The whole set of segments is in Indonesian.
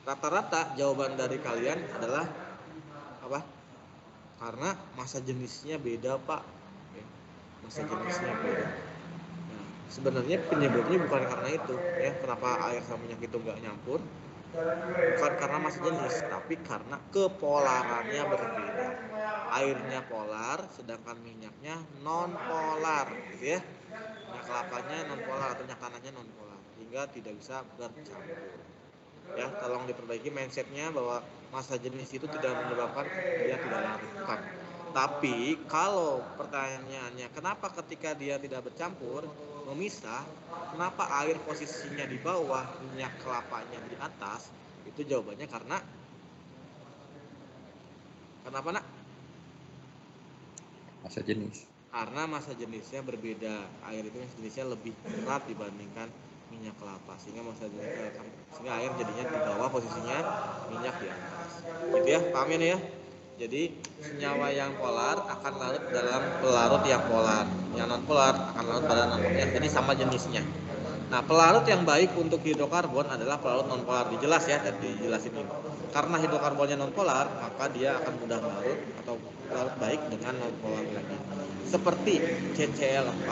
rata-rata jawaban dari kalian adalah apa? Karena massa jenisnya beda, Pak. Oke. Massa jenisnya beda. Nah, sebenarnya penyebabnya bukan karena itu, ya. Kenapa air sama minyak itu nggak nyampur? Bukan karena massa jenis, tapi karena kepolarannya berbeda. Airnya polar, sedangkan minyaknya non polar, gitu ya. Minyak kelapanya non polar atau minyak tanahnya non polar, hingga tidak bisa bercampur. Ya, tolong diperbaiki mindsetnya bahwa massa jenis itu tidak menyebabkan dia tidak larut, bukan. Tapi kalau pertanyaannya kenapa ketika dia tidak bercampur, memisah, kenapa air posisinya di bawah, minyak kelapanya di atas? Itu jawabannya karena kenapa, Nak? Massa jenis. Karena massa jenisnya berbeda. Air itu jenisnya lebih berat dibandingkan minyak kelapa, sehingga sehingga air jadinya di bawah posisinya, minyak di atas. Gitu ya, paham ya? Jadi senyawa yang polar akan larut dalam pelarut yang polar, yang non polar akan larut pada non polar. Jadi sama jenisnya. Nah, pelarut yang baik untuk hidrokarbon adalah pelarut non polar. Dijelas ya, tadi dijelasin ini. Karena hidrokarbonnya non polar, maka dia akan mudah larut atau larut baik dengan non polar lagi. Seperti CCl4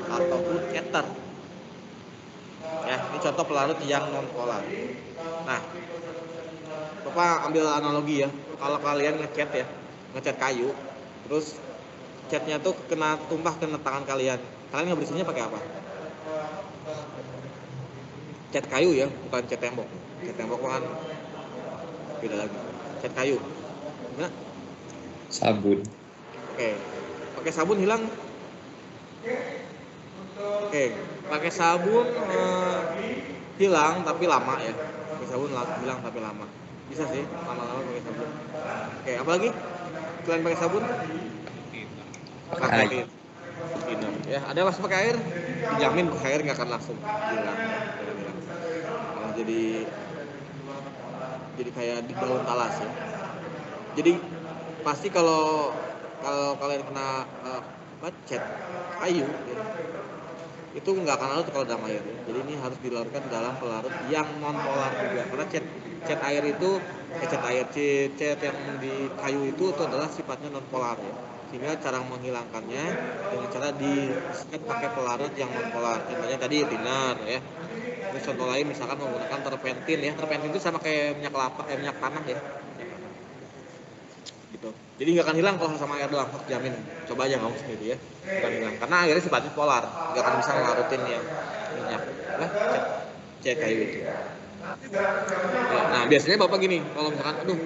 ataupun ether. Ya, ini contoh pelarut yang non polar. Nah, Bapak ambil analogi ya. Kalau kalian ngecat kayu, terus catnya tuh kena tumpah kena tangan kalian ngebersihinnya pakai apa? Cat kayu ya, bukan cat tembok. Cat tembok kan beda lagi. Cat kayu. Nah, Sabun. oke. Pakai sabun hilang. Oke, pakai sabun hilang tapi lama ya. Pakai sabun hilang tapi lama. Bisa sih lama-lama pakai sabun. Oke, apa lagi? Selain pakai sabun? Pakai air. Ya, ada masuk pakai air, dijamin pakai air nggak akan langsung hilang. Malah jadi kayak di daun talas ya. Jadi pasti kalau kalian kena cat kayu ya, itu nggak akan larut kalau dalam air ya. Jadi ini harus dilarutkan dalam pelarut yang non polar juga, karena cat air itu cat yang di kayu itu adalah sifatnya non polar ya. Sehingga cara menghilangkannya dengan cara di-set pakai pelarut yang non polar. Contohnya tadi thinner ya. Terus contoh lain misalkan menggunakan terpentin ya. Terpentin itu sama kayak minyak kelapa, minyak tanah ya. Gitu. Jadi nggak akan hilang kalau sama air doang, jamin. Coba aja kamu sendiri ya, bukan hilang. Karena airnya sifatnya polar, nggak akan bisa ngelarutin yang minyak, cat kayu itu. Ya, nah biasanya bapak gini, kalau misalkan, aduh,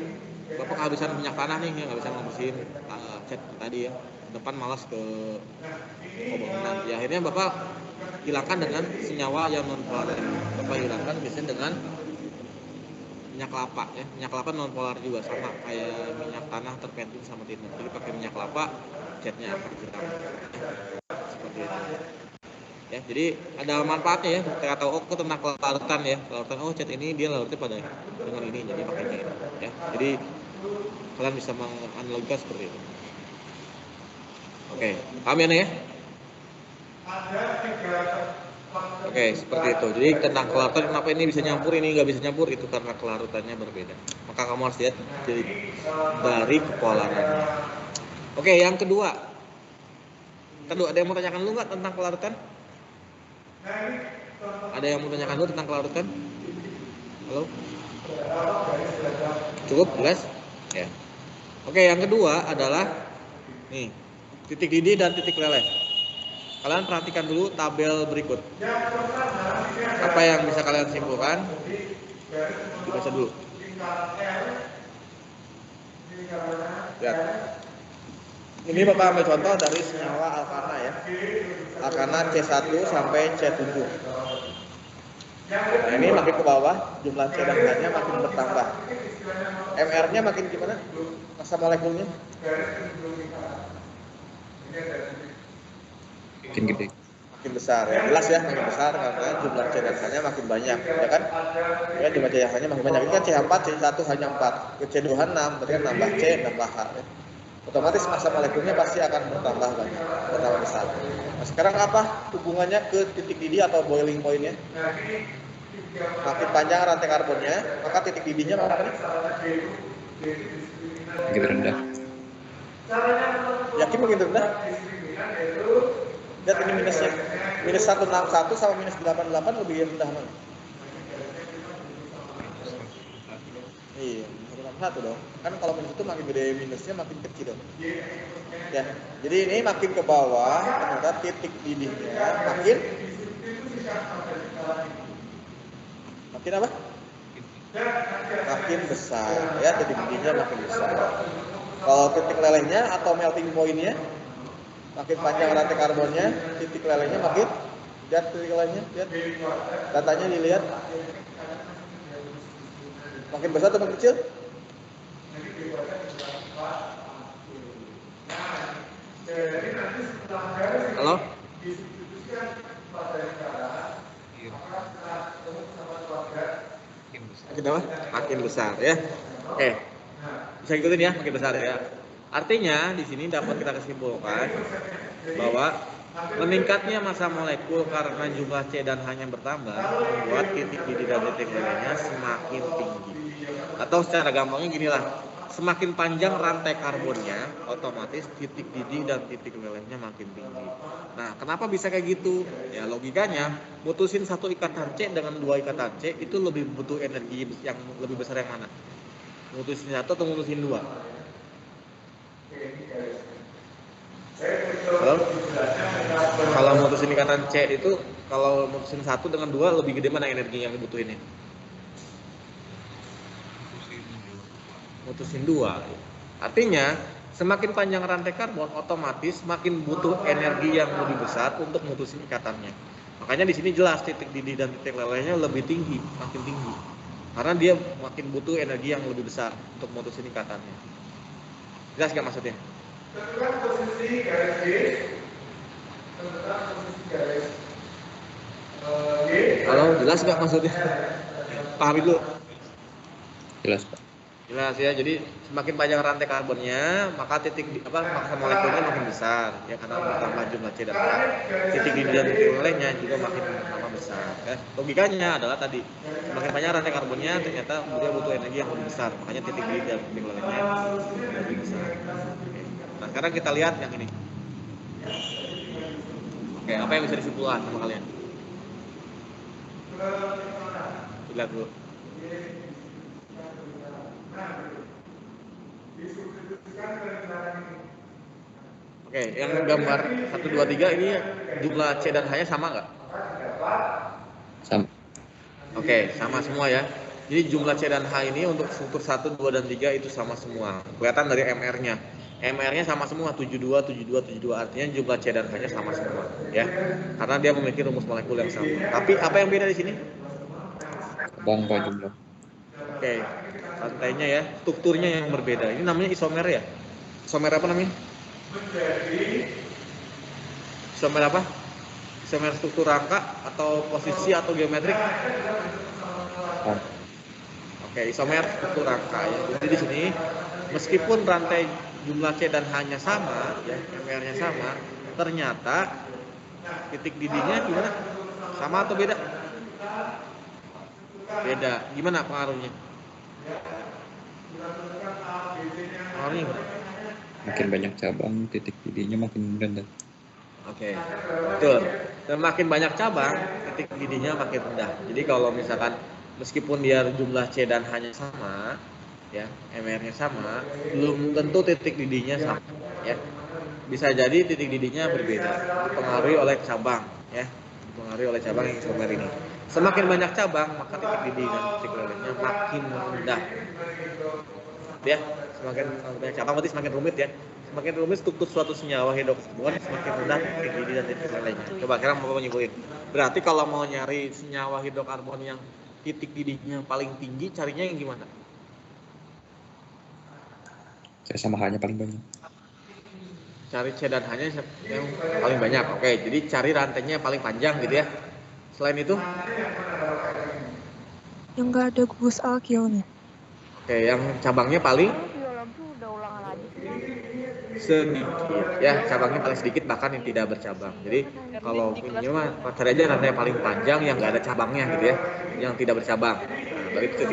bapak kehabisan minyak tanah nih, nggak bisa ngebersihin cat tadi ya, depan malas ke bangunan. Ya akhirnya bapak hilangkan dengan senyawa yang non polar. Bapak hilangkan biasanya dengan minyak kelapa ya. Minyak kelapa non polar juga, sama kayak minyak tanah terpentin sama thinner. Jadi pakai minyak kelapa, catnya akan hitam. Seperti itu. Ya, jadi ada manfaatnya ya. Kita tahu tentang larutan ya. Larutan cat ini dia larutnya pada dengan ini, jadi pakainya ini ya. Jadi kalian bisa menganalogikan seperti itu. Oke, paham ya? Oke, seperti itu. Jadi tentang kelarutan, kenapa ini bisa nyampur, ini nggak bisa nyampur, itu karena kelarutannya berbeda. Maka kamu harus lihat dari kepolarannya. Oke, yang kedua, ada yang mau tanyakan lu nggak tentang kelarutan? Ada yang mau tanyakan lu tentang kelarutan? Halo? Cukup, jelas? Ya. Oke, yang kedua adalah nih, titik didih dan titik leleh. Kalian perhatikan dulu tabel berikut. Apa yang bisa kalian simpulkan? Dibaca dulu. Lihat. Ini Bapak ambil contoh dari senyawa alkana ya. Alkana C1 sampai C7. Nah, ini makin ke bawah, jumlah C dan H-nya makin bertambah. MR-nya makin gimana? Massa molekulnya? Makin gede. Makin besar ya. Jelas ya, makin besar karena jumlah C dan H-nya makin banyak, ya kan? Ya, jumlah C dan H-nya makin banyak. Ini kan C4, C1 hanya 4. Ke C2 6, berarti kan nambah C, nambah H ya. Otomatis massa molekulnya pasti akan bertambah banyak, bertambah besar. Nah, sekarang apa hubungannya ke titik didih atau boiling point-nya? Makin panjang rantai karbonnya, maka titik didihnya makin rendah. Yakin makin rendah? Lihat ini minusnya. Minus 161 sama minus 88 lebih rendah mana? Iya, 161 dong. Kan kalau minus itu makin gede minusnya makin kecil dong. Ya, jadi ini makin ke bawah, ternyata titik didihnya makin apa? Makin besar, ya titik didihnya makin besar. Kalau titik lelehnya atau melting point-nya makin panjang rantai karbonnya, titik lelehnya makin lihat titik lelehnya, lihat datanya dilihat makin besar atau makin kecil? Halo? Makin apa? Makin besar ya. Bisa ikutin ya, makin besar ya. Artinya di sini dapat kita kesimpulan bahwa meningkatnya massa molekul karena jumlah C dan H-nya bertambah membuat titik didih dan titik lelehnya semakin tinggi. Atau secara gampangnya ginilah, semakin panjang rantai karbonnya, otomatis titik didih dan titik lelehnya makin tinggi. Nah, kenapa bisa kayak gitu? Ya logikanya, mutusin satu ikatan C dengan dua ikatan C itu lebih butuh energi yang lebih besar yang mana? Mutusin satu atau mutusin dua? Kalau mutusin ikatan C itu, kalau mutusin satu dengan dua lebih gede mana energi yang dibutuhinnya? Mutusin dua. Artinya semakin panjang rantai karbon, otomatis makin butuh energi yang lebih besar untuk mutusin ikatannya. Makanya di sini jelas titik didih dan titik lelehnya lebih tinggi, makin tinggi. Karena dia makin butuh energi yang lebih besar untuk mutusin ikatannya. Jelas nggak maksudnya? Tentukan posisi garis G. Halo, jelas nggak maksudnya? Pahami dulu. Jelas, Pak. Jelas ya, jadi semakin panjang rantai karbonnya, maka titik massa molekulnya makin besar, ya karena bertambah jumlah C dan H. Titik didih dan titik lelehnya juga makin besar. Ya. Logikanya adalah tadi, semakin panjang rantai karbonnya, ternyata dia butuh energi yang lebih besar, makanya titik didih dan titik lelehnya lebih besar. Oke. Nah, sekarang kita lihat yang ini. Oke, apa yang bisa disimpulkan sama kalian? Lihat dulu. Oke, yang gambar 1, 2, 3 ini jumlah C dan H-nya sama nggak? Sama. Oke, sama semua ya. Jadi jumlah C dan H ini untuk struktur 1, 2, dan 3 itu sama semua. Kelihatan dari MR-nya. MR-nya sama semua, 72, 72, 72. Artinya jumlah C dan H-nya sama semua. Ya, karena dia memiliki rumus molekul yang sama. Tapi apa yang beda di sini? Cabang Pak jumlah. Oke, rantainya ya, strukturnya yang berbeda. Ini namanya isomer ya. Isomer apa namanya? Isomer apa? Isomer struktur rangka atau posisi atau geometrik? Oke, isomer struktur rangka ya. Jadi di sini meskipun rantai jumlah C dan H-nya sama, ya, MR-nya sama, ternyata titik didihnya gimana? Sama atau beda? Beda. Gimana pengaruhnya? Pengaruhnya gimana? Makin banyak cabang, titik didihnya makin rendah. Oke, betul. Dan makin banyak cabang, titik didihnya makin rendah. Jadi kalau misalkan meskipun dia jumlah C dan H-nya sama, ya, MR-nya sama, belum tentu titik didihnya sama, ya. Bisa jadi titik didihnya berbeda, dipengaruhi oleh cabang, ya. Dipengaruhi oleh cabang yang isomer ini. Semakin banyak cabang, maka titik didih dan titik lelehnya makin rendah. Ya, semakin banyak cabang berarti semakin rumit ya. Semakin rumit struktur suatu senyawa hidrokarbon, semakin rendah titik didih dan titik lelehnya. Coba sekarang mau nyimpulin. Berarti kalau mau nyari senyawa hidrokarbon yang titik didihnya paling tinggi, carinya yang gimana? C sama H-nya paling banyak. Cari C dan H-nya yang paling banyak. Oke, jadi cari rantainya yang paling panjang gitu ya. Selain itu? Yang nggak ada gugus alkilnya. Oke, yang cabangnya paling? sedikit ya, cabangnya paling sedikit bahkan yang tidak bercabang. Jadi kalau ini mah cari aja rantai yang paling panjang yang nggak ada cabangnya gitu ya, yang tidak bercabang. Nah, baru itu